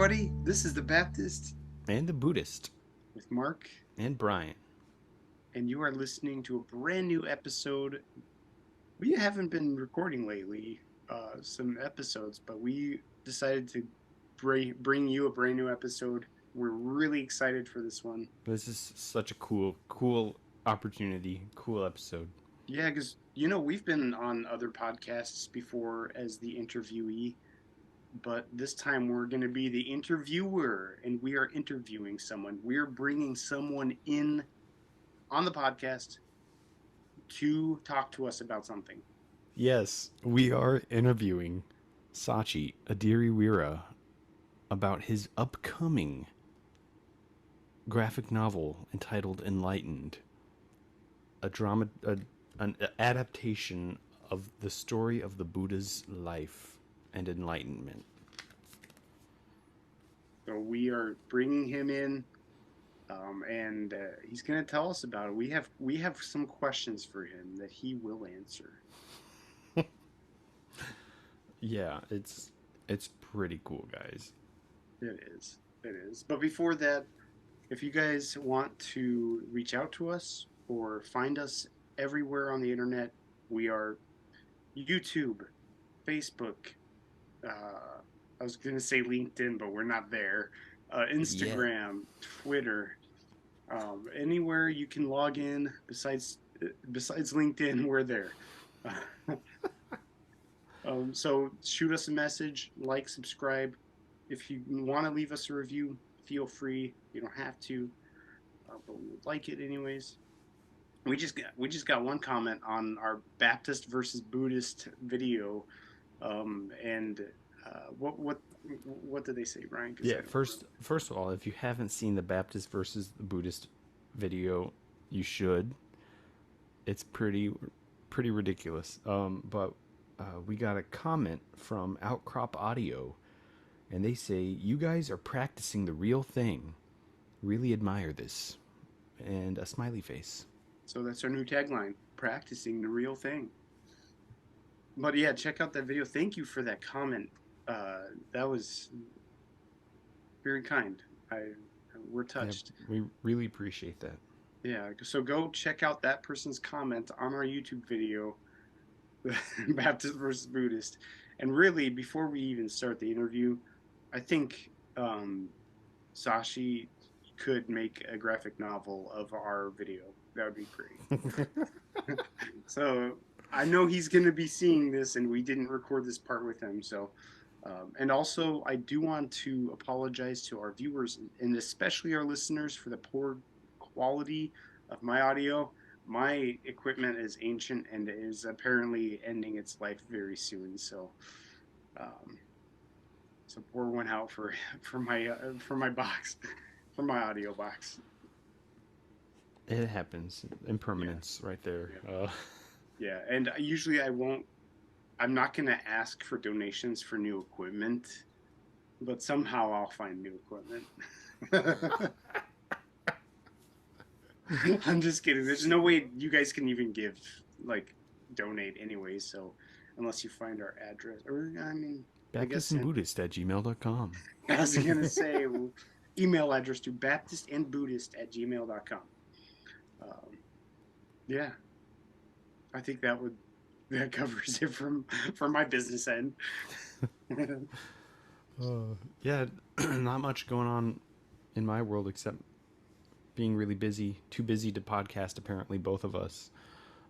everybody. This is the Baptist And the Buddhist. with Mark, And Brian. and you are listening to a brand new episode. We haven't been recording lately, some episodes, but we decided to bring you a brand new episode. We're really excited for this one. This is such a cool opportunity, cool episode. Yeah, because we've been on other podcasts before as the interviewee, but this time we're going to be the interviewer, and we are interviewing someone. We're bringing someone in on the podcast to talk to us about something. Yes, we are interviewing Sachi Ediriweera about his upcoming graphic novel entitled Enlightened, an adaptation of the story of the Buddha's life and enlightenment. So we are bringing him in, and he's going to tell us about it. We have some questions for him that he will answer. Yeah, it's pretty cool, guys. It is. It is. But before that, if you guys want to reach out to us or find us everywhere on the internet, we are YouTube, Facebook. I was going to say LinkedIn, but we're not there. Yeah. Instagram, Twitter, anywhere you can log in besides LinkedIn, we're there. So shoot us a message, like, subscribe. If you want to leave us a review, feel free. You don't have to, but we would like it anyways. We just got one comment on our Baptist versus Buddhist video, and what did they say, Brian? Yeah, first of all, if you haven't seen the Baptist versus the Buddhist video, you should. It's pretty ridiculous. But we got a comment from Outcrop Audio, and they say you guys are practicing the real thing. Really admire this, and a smiley face. So that's our new tagline: practicing the real thing. But yeah, check out that video. Thank you for that comment. That was very kind. We're Yeah, touched. we really appreciate that. Yeah, so go check out that person's comment on our YouTube video, Baptist versus Buddhist. And really, before we even start the interview, I think Sashi could make a graphic novel of our video. That would be great. So I know he's going to be seeing this, and we didn't record this part with him. So, and also, I do want to apologize to our viewers and especially our listeners for the poor quality of my audio. My equipment is ancient and is apparently ending its life very soon. Um, so pour one out for my box, for my audio box. It happens. Yeah, Impermanence right there. yeah, yeah. And usually I won't. I'm not gonna ask for donations for new equipment, but somehow I'll find new equipment. I'm just kidding. There's no way you guys can even donate anyway. So unless you find our address, or I mean, I guess BaptistandBuddhist@gmail.com. I was gonna say email address to baptistandbuddhist@gmail.com. Um, yeah, I think that covers it from my business end. Yeah, not much going on in my world except being really busy. Too busy to podcast, apparently, both of us.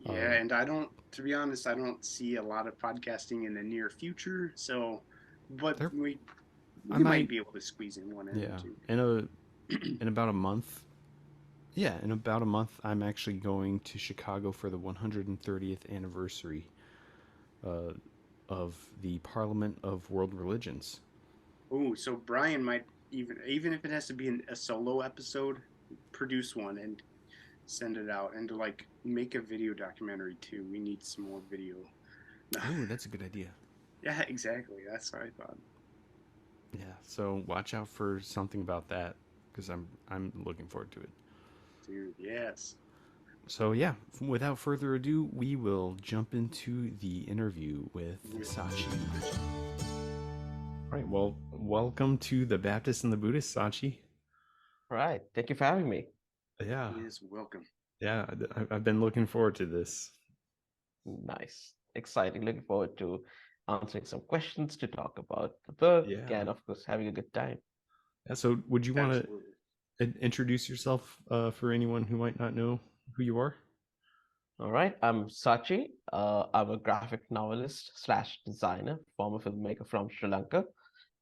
Yeah, and to be honest, I don't see a lot of podcasting in the near future. So, but There, we I might might, be able to squeeze in one in or yeah, two. in about a month. Yeah, in about a month, I'm actually going to Chicago for the 130th anniversary uh, of the Parliament of World Religions. Oh, so Brian might even if it has to be a solo episode, produce one and send it out, and to make a video documentary too. We need some more video. Oh, that's a good idea. Yeah, exactly. That's what I thought. Yeah, so watch out for something about that because I'm looking forward to it. Dude, yes. So yeah, without further ado, we will jump into the interview with Sachi. Right. Well, welcome to the Baptist and the Buddhist, Sachi. Right. Thank you for having me. Yeah. Yes, welcome. Yeah. I've been looking forward to this. Nice. Exciting. Looking forward to answering some questions to talk about the book Yeah. and, of course, having a good time. Yeah. So, would you want Absolutely. to introduce yourself for anyone who might not know who you are? All right. I'm Sachi. I'm a graphic novelist slash designer, former filmmaker from Sri Lanka.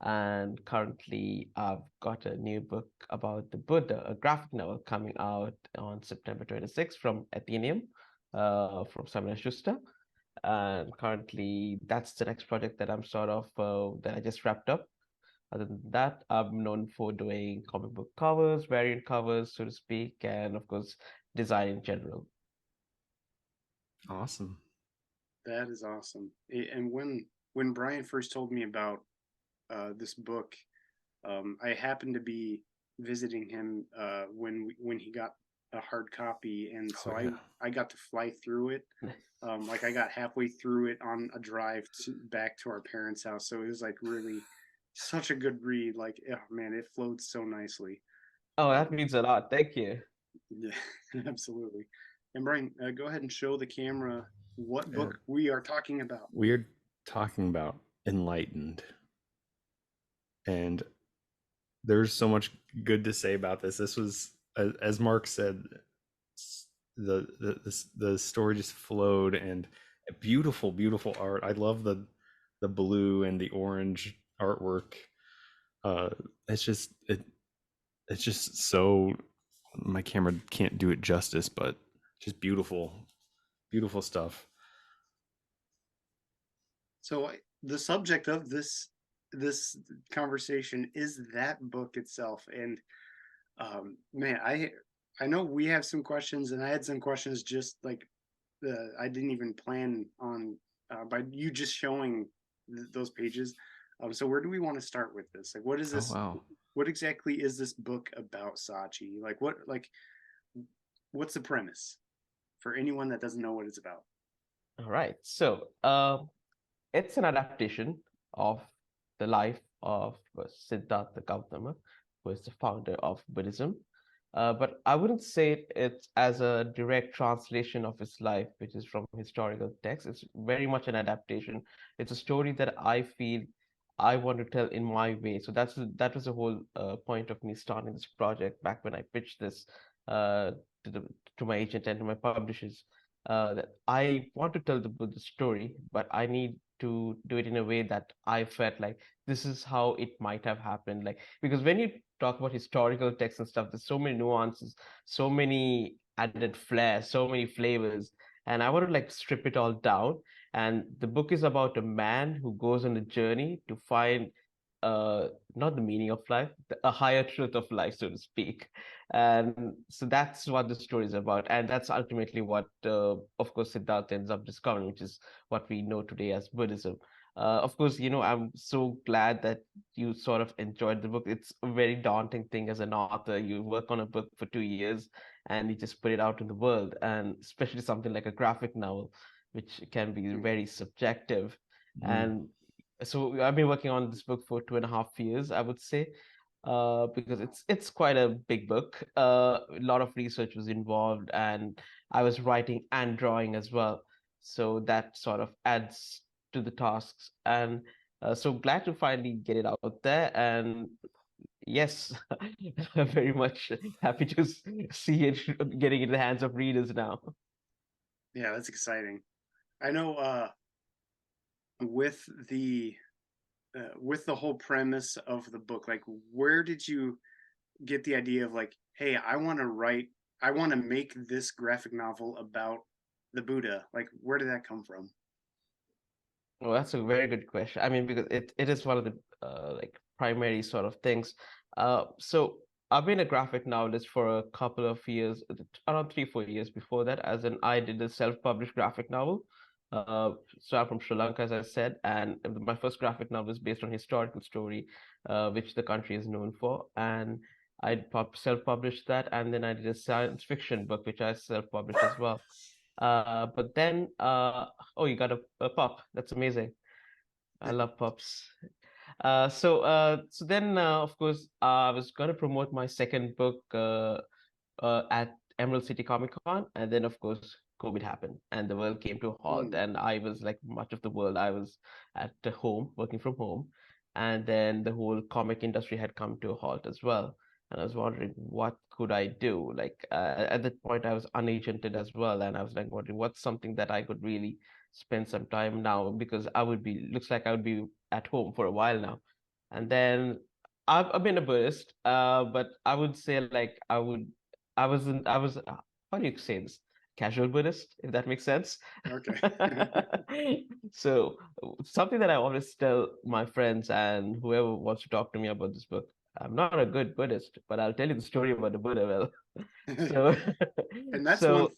And currently, I've got a new book about the Buddha, a graphic novel coming out on September 26th from Athenaeum, from Simon and Schuster. And currently, that's the next project that I'm that I just wrapped up. Other than that, I'm known for doing comic book covers, variant covers, so to speak, and of course, design in general. Awesome. That is awesome. And when Brian first told me about this book, I happened to be visiting him when he got a hard copy, and so Oh yeah. I got to fly through it. Like I got halfway through it on a drive back to our parents' house, so it was like really such a good read. Like, oh man, it flowed so nicely. Oh, that Um, means a lot. Thank you. yeah, absolutely. And Brian, go ahead and show the camera what And book we are talking about. we're talking about Enlightened, and there's so much good to say about this. This was, as Mark said, the story just flowed, and beautiful, beautiful art. I love the blue and the orange artwork. Uh, it's just it's just so, my camera can't do it justice, but just beautiful, beautiful stuff. So the subject of this conversation is that book itself, and man, I know we have some questions, and I had some questions just like I didn't even plan on by you just showing those pages. So where do we want to start with this? Like, what is Oh this? wow. What exactly is this book about, Sachi? What's the premise for anyone that doesn't know what it's about? All right. It's an adaptation of the life of Siddhartha Gautama, who is the founder of Buddhism. But I wouldn't say it's as a direct translation of his life, which is from historical texts. It's very much an adaptation. It's a story that I feel I want to tell in my way. So that was the whole point of me starting this project back when I pitched this uh, to to my agent and to my publishers. That I want to tell the Buddha story, but I need to do it in a way that I felt like this is how it might have happened. Like, because when you talk about historical texts and stuff, there's so many nuances, so many added flair, so many flavors. And I want to like strip it all down. And the book is about a man who goes on a journey to find uh not the meaning of life, a higher truth of life, so to speak. And so that's what the story is about. And that's ultimately what of course Siddhartha ends up discovering, which is what we know today as Buddhism. Of course, I'm so glad that you sort of enjoyed the book. It's a very daunting thing as an author. You work on a book for 2 years and you just put it out in the world, and especially something like a graphic novel, which can be very subjective. Mm. And so I've been working on this book for 2.5 years, I would say, because it's quite a big book. A lot of research was involved, and I was writing and drawing as well. So that sort of adds to the tasks. And so glad to finally get it out there. And yes, very much happy to see it getting in the hands of readers now. Yeah, that's exciting. I know with the with the whole premise of the book, like where did you get the idea of like, hey, I want to make this graphic novel about the Buddha? Like, where did that come from? Well, that's a very good question. I mean, because it is one of the like primary sort of things. So I've been a graphic novelist for a couple of years, around 3, 4 years before that, as in I did a self-published graphic novel. So I'm from Sri Lanka, as I said, and my first graphic novel is based on historical story, which the country is known for. And I self-published that, and then I did a science fiction book, which I self-published as well. But then, oh, you got a pup. That's amazing. I love pups. So then, of course, I was going to promote my second book at Emerald City Comic Con, and then of course COVID happened, and the world came to a halt, Mm. and I was like much of the world, I was at home, working from home, and then the whole comic industry had come to a halt as well. And I was wondering what could I do? Like at that point, I was unagented as well, and I was like wondering what's something that I could really spend some time now because I would be looks like I would be at home for a while now. And then I've been a Buddhist, but I would say like I was how do you say this? Casual Buddhist, if that makes sense. Okay. So something that I always tell my friends and whoever wants to talk to me about this book, I'm not a good Buddhist, but I'll tell you the story about the Buddha well. So And so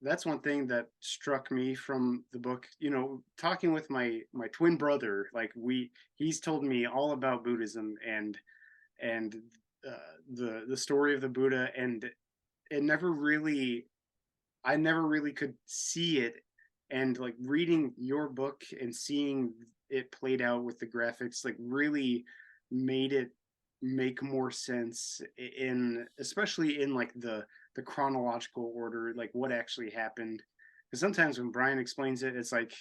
that's one thing that struck me from the book. You know, talking with my twin brother, like he's told me all about Buddhism and the story of the Buddha, and it never really I never really could see it. And like reading your book and seeing it played out with the graphics, like really made it make more sense in, especially in like the chronological order, like what actually happened. Because sometimes when Brian explains it, it's like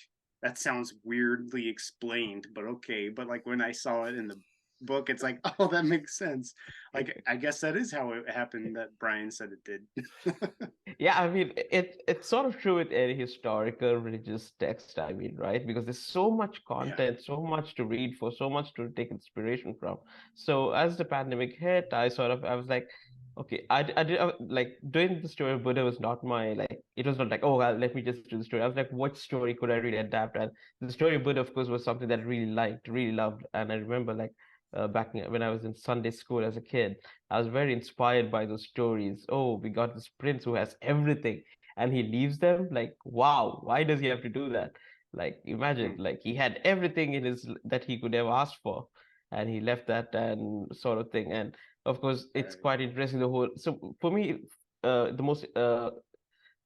that sounds weirdly explained, but okay. But like when I saw it in the book, it's like, oh, that makes sense. Like I guess that is how it happened that Brian said it did. yeah, I mean, it's sort of true with any historical religious text, I mean, right? Because there's so much Yeah. content, so much to read for, so much to take inspiration from. So as the pandemic hit, I was like, okay, I did like doing the story of Buddha was not my like, it was not like, oh, well, let me just do the story. I was like, what story could I really adapt? And the story of Buddha, of course, was something that I really liked, really loved. And I remember like when I was in Sunday school as a kid, I was very inspired by those stories. Oh, we got this prince who has everything and he leaves them. Like, wow, why does he have to do that? Like, imagine, Hmm. like he had everything in his that he could ever ask for, and he left that and sort of thing. And of course, it's Right. quite interesting the whole. So for me,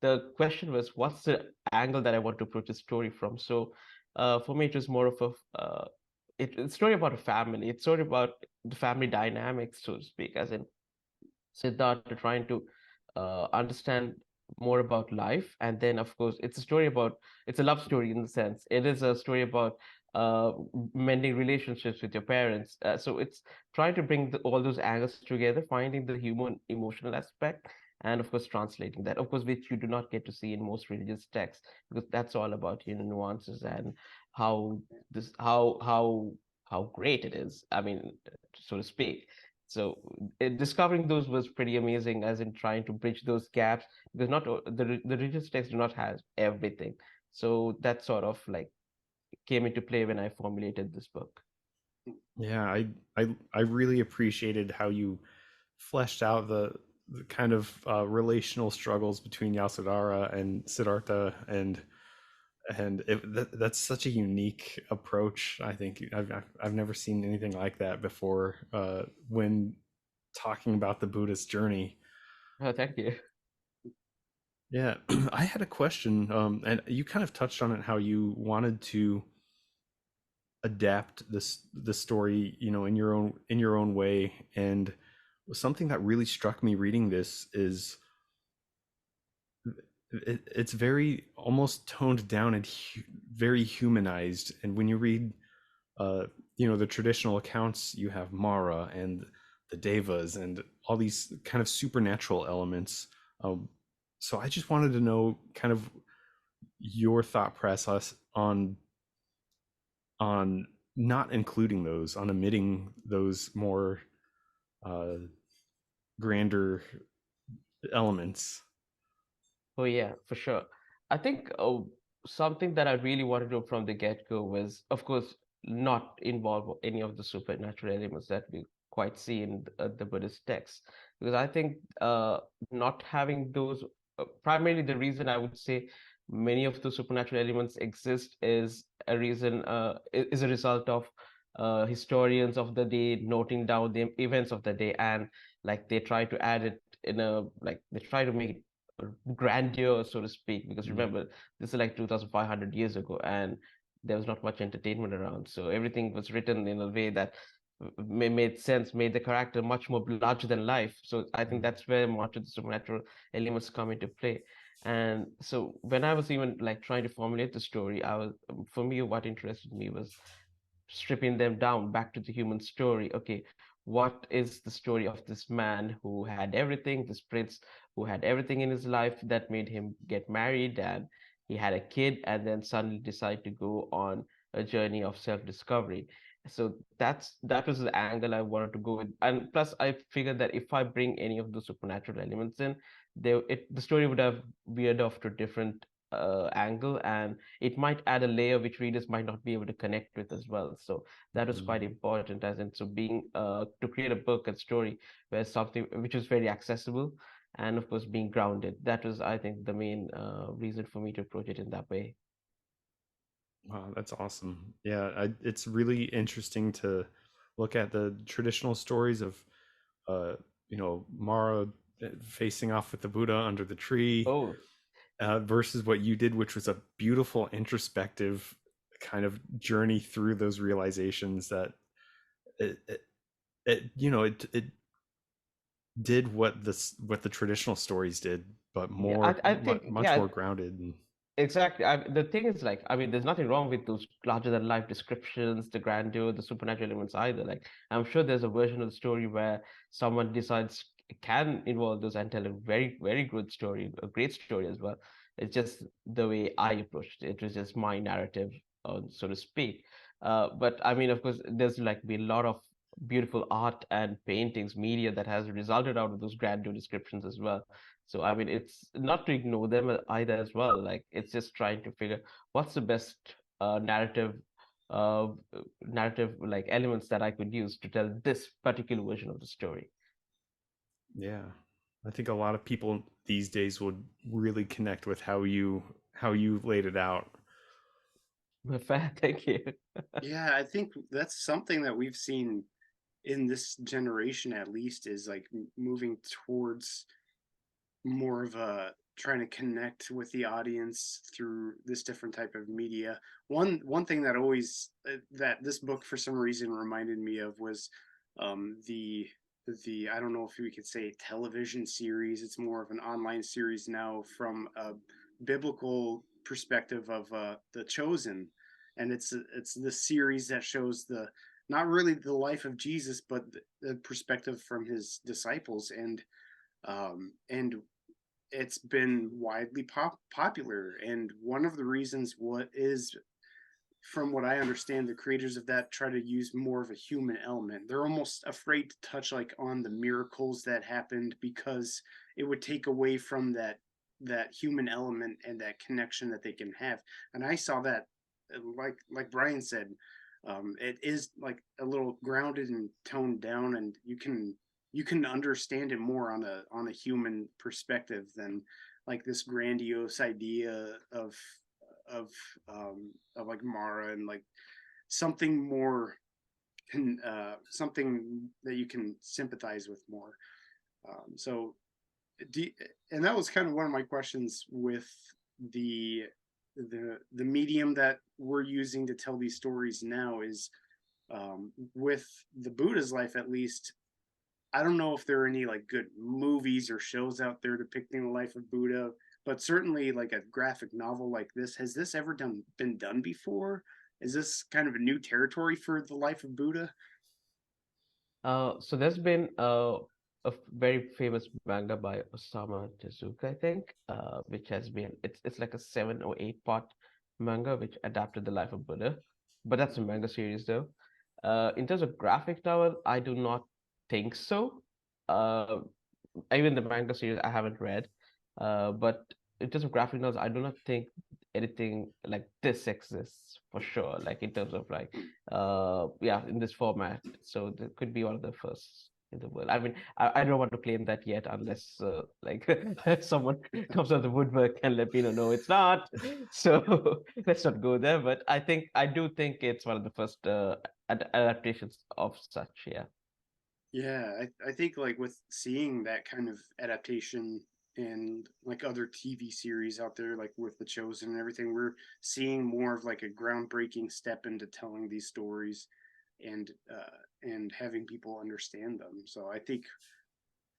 the question was, what's the angle that I want to approach the story from? So, for me, it was more of it's a story about a family. It's sort of about the family dynamics, so to speak, as in Siddhartha trying to understand more about life. And then, of course, it's a love story in the sense. It is a story about uh, mending relationships with your parents. So it's trying to bring all those angles together, finding the human emotional aspect, and of course, translating that, of course, which you do not get to see in most religious texts, because that's all about, nuances and how this, how great it is. I mean, so to speak. So discovering those was pretty amazing, as in trying to bridge those gaps, because not the religious text do not have everything. So that sort of like came into play when I formulated this book. Yeah, I really appreciated how you fleshed out the kind of relational struggles between Yasudara and Siddhartha, and that's such a unique approach. I think I've never seen anything like that before when talking about the Buddhist journey. Oh, thank you. Yeah, I had a question, and you kind of touched on it, how you wanted to adapt the story, in your own way. And something that really struck me reading this is it's very almost toned down and very humanized. And when you read the traditional accounts, you have Mara and the Devas and all these kind of supernatural elements. um, so I just wanted to know kind of your thought process on not including those, on omitting those more uh, grander elements. Oh yeah, for sure. I think something that I really wanted to do from the get-go was, of course, not involve any of the supernatural elements that we quite see in the Buddhist texts, because I think not having those, primarily the reason I would say many of the supernatural elements exist is is a result of historians of the day noting down the events of the day, and like they try to add it in a like they try to make it grandeur, so to speak, because Mm. remember, this is like 2,500 years ago, and there was not much entertainment around. So everything was written in a way that made sense, made the character much more larger than life. So I think that's where much of the supernatural elements come into play. And so when I was even like trying to formulate the story, for me, what interested me was stripping them down back to the human story. Okay, what is the story of this man who had everything, this prince who had everything in his life that made him get married, and he had a kid, and then suddenly decide to go on a journey of self-discovery. So that was the angle I wanted to go with. And plus I figured that if I bring any of the supernatural elements in, the story would have veered off to a different angle, and it might add a layer which readers might not be able to connect with as well. So that was quite important, as in, so being to create a book and story where something which was very accessible, and of course being grounded. That was, I think, the main reason for me to approach it in that way. Wow, that's awesome. Yeah, it's really interesting to look at the traditional stories of, uh, Mara facing off with the Buddha under the tree, Oh, versus what you did, which was a beautiful introspective kind of journey through those realizations that it did what the traditional stories did, but yeah, more, I think, much yeah, more grounded. And exactly. The thing is, like, I mean, there's nothing wrong with those larger than life descriptions, the grandeur, the supernatural elements either. Like, I'm sure there's a version of the story where someone decides can involve those and tell a very, very good story, a great story as well. It's just the way I approached it. It was just my narrative, so to speak. But I mean, of course, there's like been a lot of beautiful art and paintings, media that has resulted out of those grandeur descriptions as well. So I mean, it's not to ignore them either as well. Like it's just trying to figure what's the best uh, narrative like elements that I could use to tell this particular version of the story. yeah, I think a lot of people these days would really connect with how you laid it out. Fair, thank you. Yeah, I think that's something that we've seen in this generation at least, is like moving towards more of a trying to connect with the audience through this different type of media. One thing that always that this book for some reason reminded me of was the I don't know if we could say television series. It's more of an online series now from a biblical perspective of The Chosen, and it's the series that shows the not really the life of Jesus, but the perspective from his disciples, and it's been widely popular. And one of the reasons what is, from what I understand, the creators of that try to use more of a human element. They're almost afraid to touch like on the miracles that happened, because it would take away from that human element and that connection that they can have. And I saw that, like Brian said, it is like a little grounded and toned down, and you can understand it more on a human perspective than like this grandiose idea of of like Mara, and like something more something that you can sympathize with more. So do, and that was kind of one of my questions with the the medium that we're using to tell these stories now is, with the Buddha's life at least. I don't know if there are any like good movies or shows out there depicting the life of Buddha, but certainly like a graphic novel like this, has this ever been done before? Is this kind of a new territory for the life of Buddha? So there's been a very famous manga by Osamu Tezuka, I think, which has been it's like a 7 or 8 part manga which adapted the life of Buddha, but that's a manga series though. In terms of graphic novel, I do not think so. Uh, Even the manga series I haven't read, but in terms of graphic novels, I do not think anything like this exists for sure. Like in terms of like, yeah, in this format. So there could be one of the first in the world. I mean, I don't want to claim that yet, unless like someone comes out of the woodwork and let me know, no, it's not. So let's not go there. But I do think it's one of the first adaptations of such. Yeah. Yeah, I think like with seeing that kind of adaptation and like other TV series out there, like with The Chosen and everything, we're seeing more of like a groundbreaking step into telling these stories and having people understand them. So I think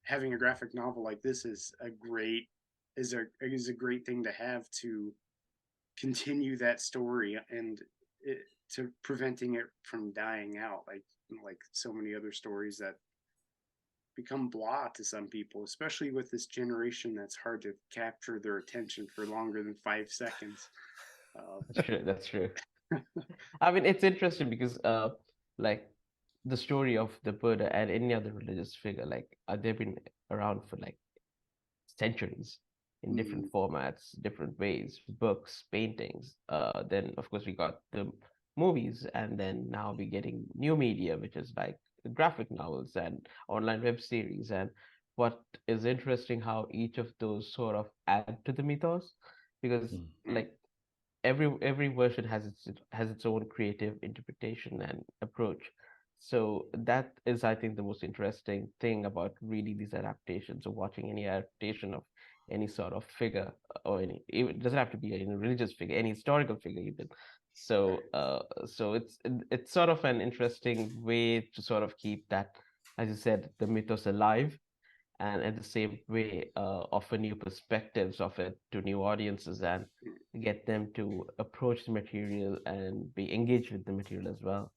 having a graphic novel like this is a great thing to have to continue that story and to preventing it from dying out like so many other stories that become blah to some people, especially with this generation that's hard to capture their attention for longer than 5 seconds. That's true. That's true. I mean, it's interesting because, like, the story of the Buddha and any other religious figure, like, they've been around for like centuries in different Mm, formats, different ways, books, paintings. Then, of course, we got the movies, and then now we're getting new media, which is like graphic novels and online web series. And what is interesting, how each of those sort of add to the mythos, because Mm. like every version has its own creative interpretation and approach. So that is, I think, the most interesting thing about reading these adaptations or watching any adaptation of any sort of figure, or any, it doesn't have to be a religious figure, any historical figure even. So so it's sort of an interesting way to sort of keep that, as you said, the mythos alive, and in the same way offer new perspectives of it to new audiences and get them to approach the material and be engaged with the material as well.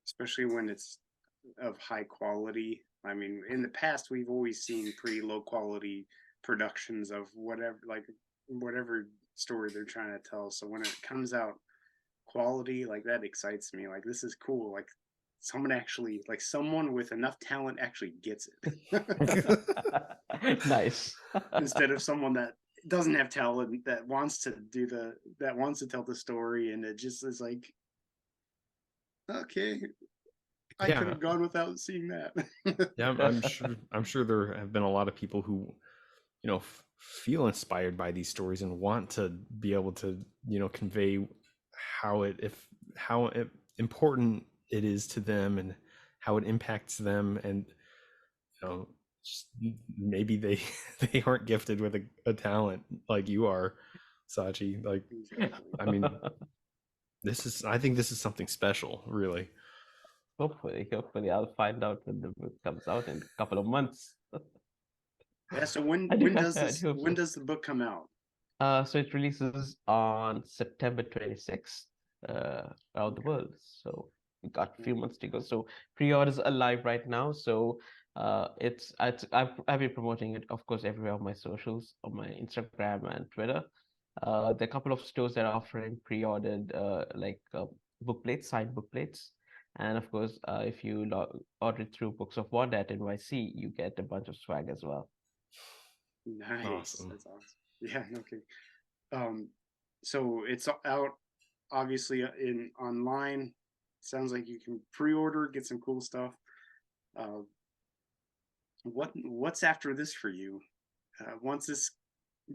especially when it's of high quality. I mean, in the past, we've always seen pretty low quality productions of whatever story they're trying to tell. So when it comes out quality, like that excites me. Like this is cool. Like someone with enough talent actually gets it. Nice. Instead of someone that doesn't have talent that wants to tell the story and it just is like, okay, I could Yeah, have gone without seeing that. yeah, I'm sure there have been a lot of people who, feel inspired by these stories and want to be able to, convey how it if how it, important it is to them and how it impacts them, and just maybe they they aren't gifted with a talent like you are, Sachi. Like, Exactly. I mean, I think this is something special, really. Hopefully, I'll find out when the book comes out in a couple of months. Yeah. So I do hope when so. does the book come out? So it releases on September 26th around the world. So we got a few months to go. So pre-orders are live right now. So I've been promoting it, of course, everywhere on my socials, on my Instagram and Twitter. There are a couple of stores that are offering pre-ordered book plates, signed book plates. And of course, if you order it through Books of Wonder at NYC, you get a bunch of swag as well. Nice. Awesome. That's awesome. Yeah. Okay. Um, so it's out obviously in online. Sounds like you can pre-order, get some cool stuff. Uh, what's after this for you? Once this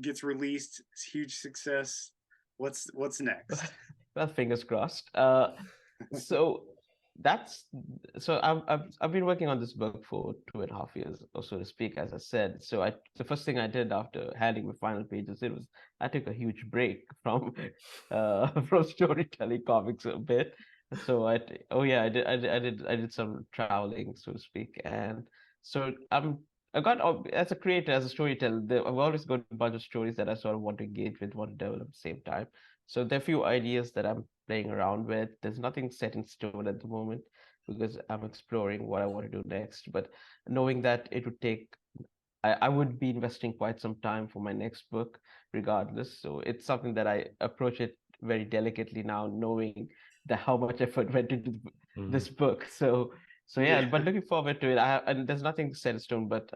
gets released, it's huge success. What's next? Well, fingers crossed. So that's so I've been working on this book for 2.5 years, or so to speak, as I said. So the first thing I did after handing my final pages, it was I took a huge break from from storytelling comics a bit. So oh yeah, I did some traveling, so to speak, and so I got as a creator, as a storyteller, I've always got a bunch of stories that I sort of want to engage with, want to develop at the same time. So there are a few ideas that I'm playing around with. There's nothing set in stone at the moment because I'm exploring what I want to do next. But knowing that it would take, I would be investing quite some time for my next book, regardless. So it's something that I approach it very delicately now, knowing that how much effort went into Mm. this book. So yeah, Yeah. but looking forward to it. And there's nothing set in stone, but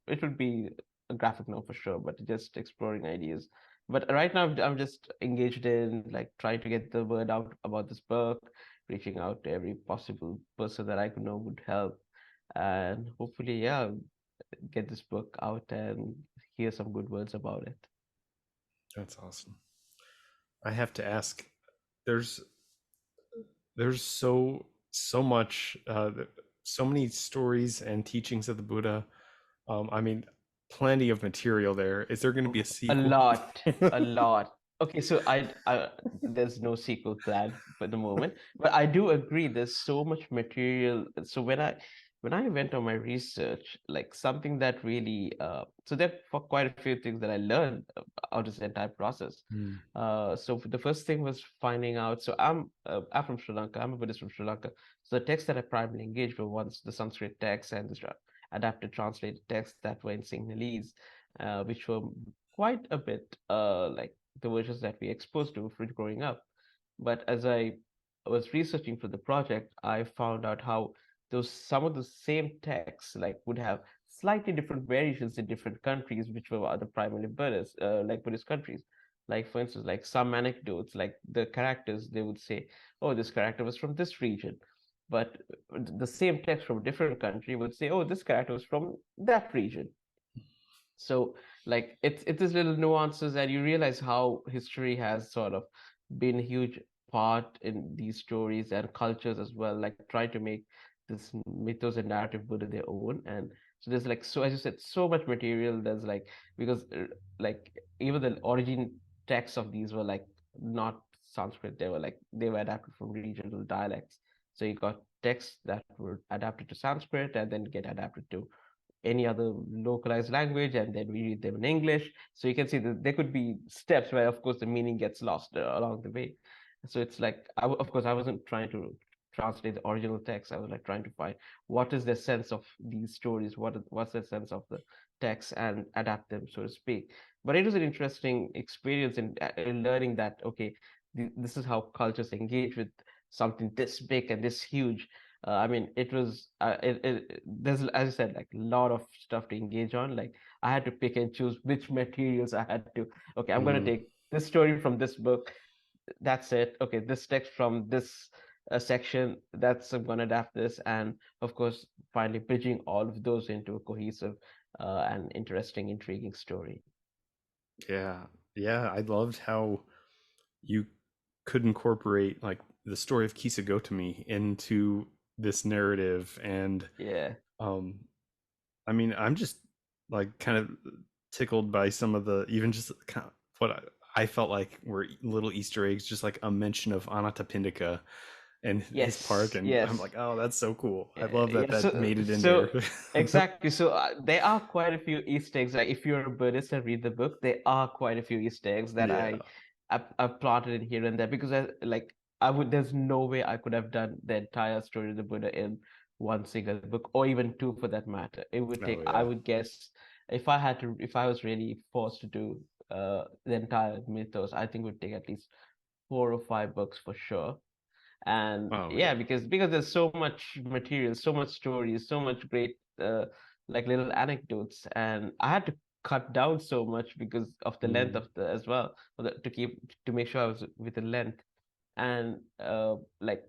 it would be a graphic novel for sure. But just exploring ideas. But right now, I'm just engaged in like trying to get the word out about this book, reaching out to every possible person that I could know would help, and hopefully, yeah, get this book out and hear some good words about it. That's awesome. I have to ask, there's there's so much so many stories and teachings of the Buddha. I mean, plenty of material there. Is there going to be a A sequel? lot, a lot. Okay, so there's no sequel planned for the moment, but I do agree there's so much material. So when I went on my research, like something that really so there for quite a few things that I learned out of this entire process. Hmm. So the first thing was finding out. So I'm from Sri Lanka. I'm a Buddhist from Sri Lanka. So the texts that I primarily engaged were once the Sanskrit texts and the adapted translated texts that were in Sinhalese, which were quite a bit like the versions that we exposed to for growing up. But as I was researching for the project, I found out how those some of the same texts like would have slightly different variations in different countries, which were other primarily Buddhist, like Buddhist countries. Like for instance, like some anecdotes, like the characters, they would say, "Oh, this character was from this region," but the same text from a different country would say, "Oh, this character was from that region." So like it's these little nuances and you realize how history has sort of been a huge part in these stories and cultures as well, like trying to make this mythos and narrative Buddha their own. And so there's like, so as you said, so much material. There's like, because like even the origin texts of these were like not Sanskrit, they were adapted from regional dialects. So you got texts that were adapted to Sanskrit and then get adapted to any other localized language, and then we read them in English. So you can see that there could be steps where, of course, the meaning gets lost along the way. So it's like, of course, I wasn't trying to translate the original text. I was like trying to find what is the sense of these stories, what's the sense of the text, and adapt them, so to speak. But it was an interesting experience in learning that okay, this is how cultures engage with something this big and this huge. I mean, it was there's, as I said, like a lot of stuff to engage on. Like I had to pick and choose which materials I had to. Okay, I'm gonna Hmm. take this story from this book. That's it. Okay, this text from this section. That's I'm gonna adapt this, and of course, finally bridging all of those into a cohesive and interesting, intriguing story. Yeah, yeah. I loved how you could incorporate like the story of Kisagotami into this narrative, and Yeah. um, I mean, I'm just like kind of tickled by some of the even just kind of what I felt like were little Easter eggs, just like a mention of Anathapindika and his part, Yes. and I'm Yes. like, oh, that's so cool. I Yeah, love that yeah. that So, made it in so there. exactly. So there are quite a few Easter eggs. Like if you're a Buddhist and read the book, there are quite a few Easter eggs that Yeah, I've planted in here and there because I would. There's no way I could have done the entire story of the Buddha in one single book, or even two for that matter. It would oh take. I yeah, would guess if I was really forced to do the entire mythos, I think it would take at least 4 or 5 books for sure. And oh yeah, yeah. because there's so much material, so much stories, so much great like little anecdotes, and I had to cut down so much because of the length Mm. of the as well, to make sure I was within length. And like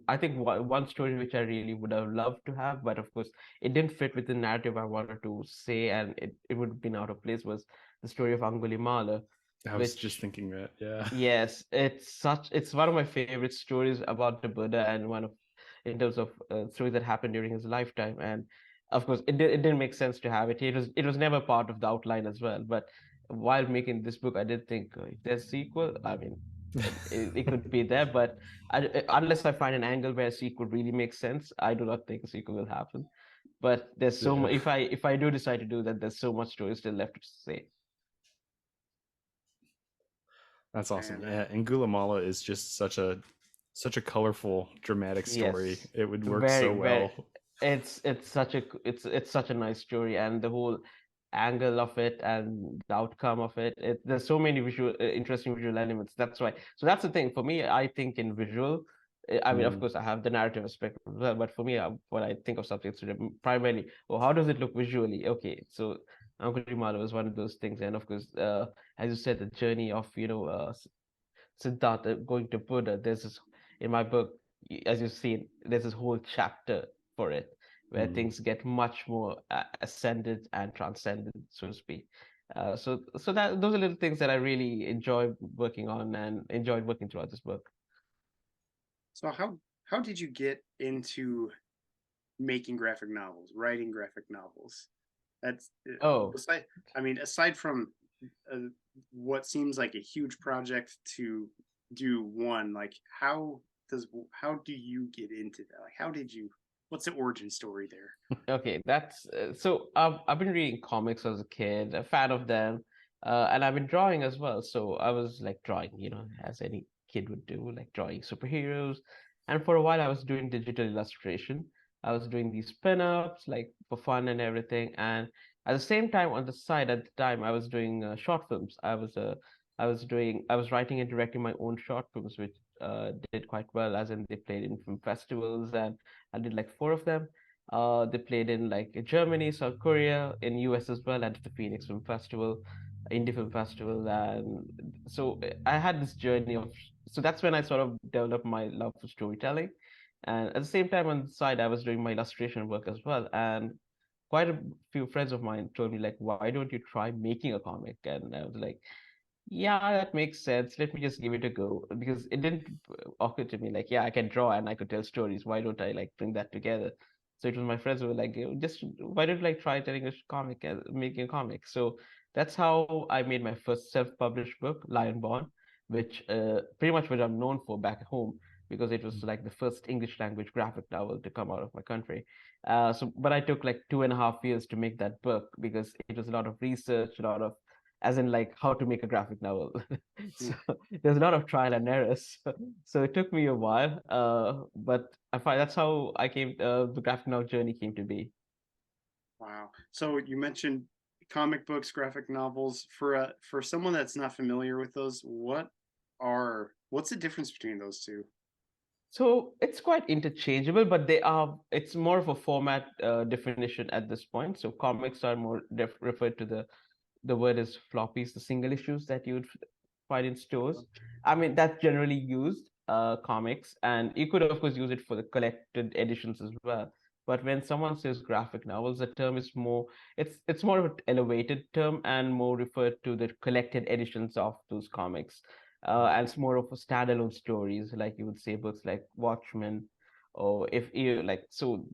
I think one story which I really would have loved to have, but of course it didn't fit with the narrative I wanted to say, and it would have been out of place, was the story of Angulimala, I was just which thinking that. Yeah. yes, it's one of my favorite stories about the Buddha, and one of in terms of stories that happened during his lifetime. And of course, it didn't make sense to have it. It was never part of the outline as well. But while making this book, I did think if there's sequel, I mean, it could be there. But unless I find an angle where a sequel really makes sense, I do not think a sequel will happen. But there's so Yeah. much. If I do decide to do that, there's so much story still left to say. That's awesome. man. Yeah, and Gulamala is just such a colorful, dramatic story. Yes, It would work very, so very. well. It's such a nice story, and the whole angle of it and the outcome of it. There's so many interesting visual elements. That's why. So that's the thing for me. I think in visual. I mean, of Mm. course, I have the narrative aspect as well, but for me, when I think of something, it's primarily, well, how does it look visually? Okay, so Angulimala was one of those things, and of course, as you said, the journey of Siddhartha going to Buddha. There's this in my book, as you've seen, there's this whole chapter for it where Mm. things get much more ascended and transcended, so to speak. So that those are little things that I really enjoy working on and enjoyed working throughout this book. So how did you get into making graphic novels, writing graphic novels? That's Oh, aside from uh, what seems like a huge project to do one, like how do you get into that? Like how did you? What's the origin story there? okay. That's so. I've been reading comics as a kid, a fan of them, and I've been drawing as well. So I was like drawing, as any kid would do, like drawing superheroes. And for a while, I was doing digital illustration. I was doing these pin-ups, like for fun and everything. And at the same time, on the side, at the time, I was doing short films. I was writing and directing my own short films, which did quite well, as in they played in film festivals, and I did like four of them. They played in like Germany, South Korea, in US as well at the Phoenix Film Festival, Indie Film Festival, and so I had this journey of. So that's when I sort of developed my love for storytelling, and at the same time on the side I was doing my illustration work as well. And quite a few friends of mine told me like, why don't you try making a comic? And I was like, yeah, that makes sense. Let me just give it a go because it didn't occur to me like, yeah, I can draw and I could tell stories. Why don't I like bring that together? So it was my friends who were like, just why don't you like try telling a comic and making a comic? So that's how I made my first self-published book, Lion Born, which pretty much what I'm known for back home because it was like the first English language graphic novel to come out of my country. But I took like 2.5 years to make that book because it was a lot of research, a lot of as in like how to make a graphic novel. So there's a lot of trial and errors. So it took me a while, but I find that's how I came. The graphic novel journey came to be. Wow. So you mentioned comic books, graphic novels. For someone that's not familiar with those, what's the difference between those two? So it's quite interchangeable, but it's more of a format definition at this point. So comics are more referred to the word is floppies, the single issues that you would find in stores. I mean, that's generally used, comics, and you could, of course, use it for the collected editions as well. But when someone says graphic novels, the term is it's more of an elevated term and more referred to the collected editions of those comics. And it's more of a standalone stories, like you would say books like Watchmen, or if you like, so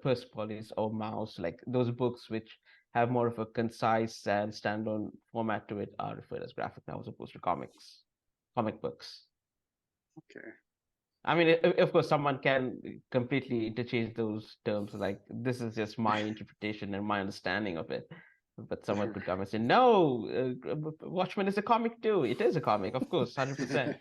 Persepolis or Mouse, like those books which have more of a concise and standalone format to it are referred as graphic novels opposed to comic books. Okay. I mean, of course, someone can completely interchange those terms. Like, this is just my interpretation and my understanding of it. But someone could come and say, no, Watchmen is a comic too. It is a comic, of course, 100%.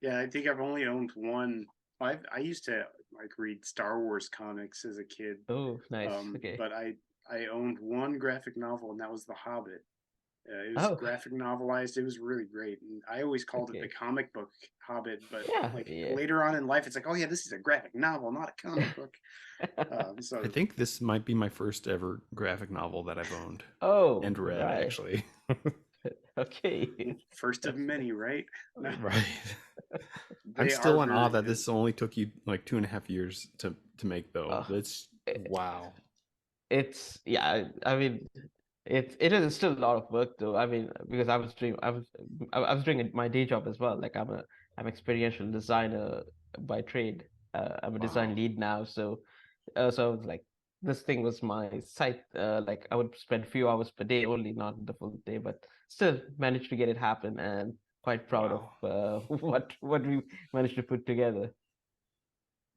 Yeah, I think I've only owned one. I used to like read Star Wars comics as a kid, Oh, nice. Okay. but I owned one graphic novel, and that was The Hobbit. It was Oh, graphic novelized. It was really great, and I always called it the okay. comic book Hobbit. But Yeah, like yeah. later on in life, it's like, oh yeah, this is a graphic novel, not a comic book. I So think this might be my first ever graphic novel that I've owned Oh, and read, right. actually. Okay. first of That's many, right? No, Right. I'm they are still in awe very that good. this only took you like 2.5 years to make, though. uh, That's wow. it's yeah, I mean it is still a lot of work though. I mean, because I was doing my day job as well. Like I'm experiential designer by trade. I'm a design Wow. lead now, so I was like, this thing was my site. Like I would spend a few hours per day only, not the full day, but still managed to get it happen, and quite proud of Wow. what we managed to put together.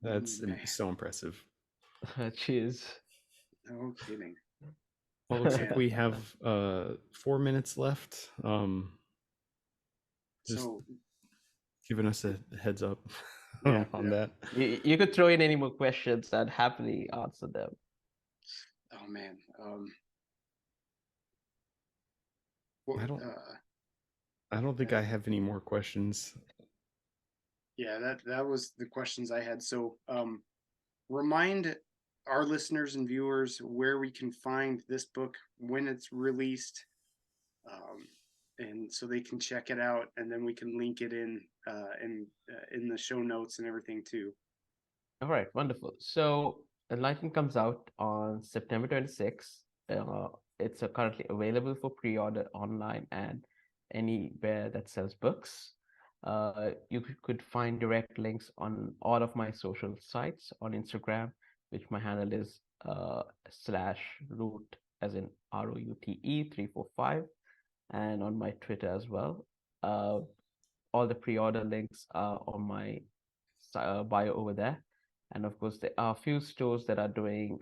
That's Man, so impressive. Cheers. no kidding. Well, it looks like Man. we have 4 minutes left. Just So giving us a heads up yeah, on yeah. that. You could throw in any more questions and happily answer them. Oh man. I What, don't I don't think uh, I have any more questions. yeah, that was the questions I had. So, remind our listeners and viewers where we can find this book when it's released, um, and so they can check it out, and then we can link it in the show notes and everything too. All right, wonderful. So Enlightened comes out on September 26th. Uh, it's currently available for pre-order online and anywhere that sells books. You could find direct links on all of my social sites on Instagram, which my handle is /root as in ROUTE 345, and on my Twitter as well. All the pre-order links are on my bio over there. And of course, there are a few stores that are doing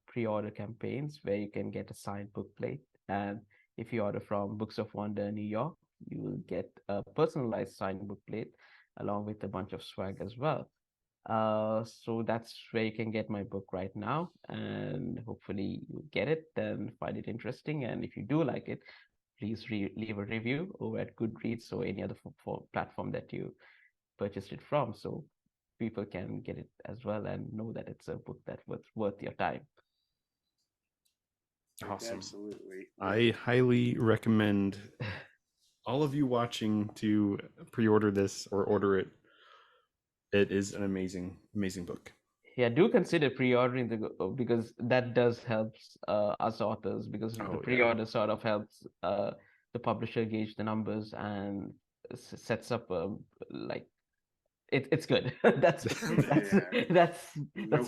pre-order campaigns where you can get a signed book plate. And if you order from Books of Wonder New York, you will get a personalized signed book plate along with a bunch of swag as well. So that's where you can get my book right now, and hopefully you get it and find it interesting. And if you do like it, please leave a review over at Goodreads or any other platform that you purchased it from, so people can get it as well and know that it's a book that's worth your time. Awesome. Absolutely. I highly recommend all of you watching to pre-order this or order it. It is an amazing, amazing book. Yeah, do consider pre-ordering because that does help us authors, because the pre-order sort of helps the publisher gauge the numbers and sets up like it's good. that's the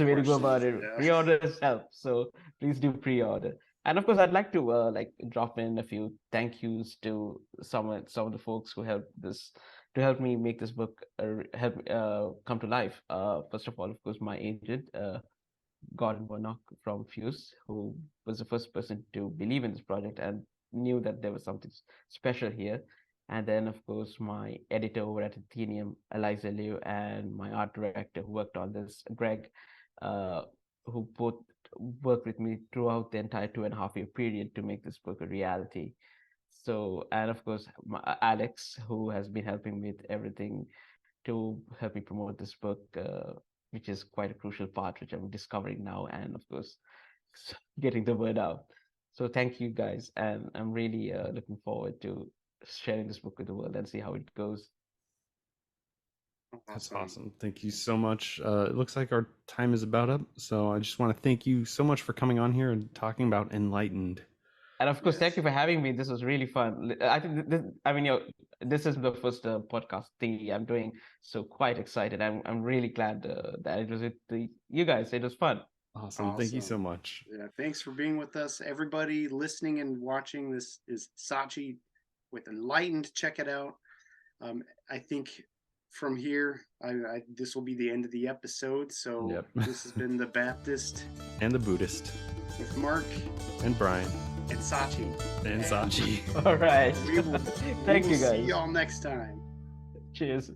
way to go about it. Yeah. Pre-orders help, so please do pre-order. And of course, I'd like to like drop in a few thank yous to some of the folks who help me make this book help come to life. First of all, of course, my agent, Gordon Warnock from Fuse, who was the first person to believe in this project and knew that there was something special here. And then, of course, my editor over at Athenium, Eliza Liu, and my art director who worked on this, Greg, who both worked with me throughout the entire 2.5 year period to make this book a reality. So, and of course, Alex, who has been helping with everything to help me promote this book, which is quite a crucial part, which I'm discovering now, and of course, getting the word out. So thank you guys, and I'm really looking forward to sharing this book with the world and see how it goes. That's awesome. Thank you so much. It looks like our time is about up, so I just want to thank you so much for coming on here and talking about Enlightened. And of course, thank you for having me. This was really fun. I think this is the first podcast thing I'm doing, so quite excited. I'm really glad that it was with you guys. It was fun. Awesome. Thank you so much. Yeah, thanks for being with us, everybody listening and watching. This is Sachi with Enlightened. Check it out. I think from here, this will be the end of the episode. So this has been the Baptist and the Buddhist with Mark and Brian and Sachi. And Sachi. All right. We will Thank you guys. See y'all next time. Cheers.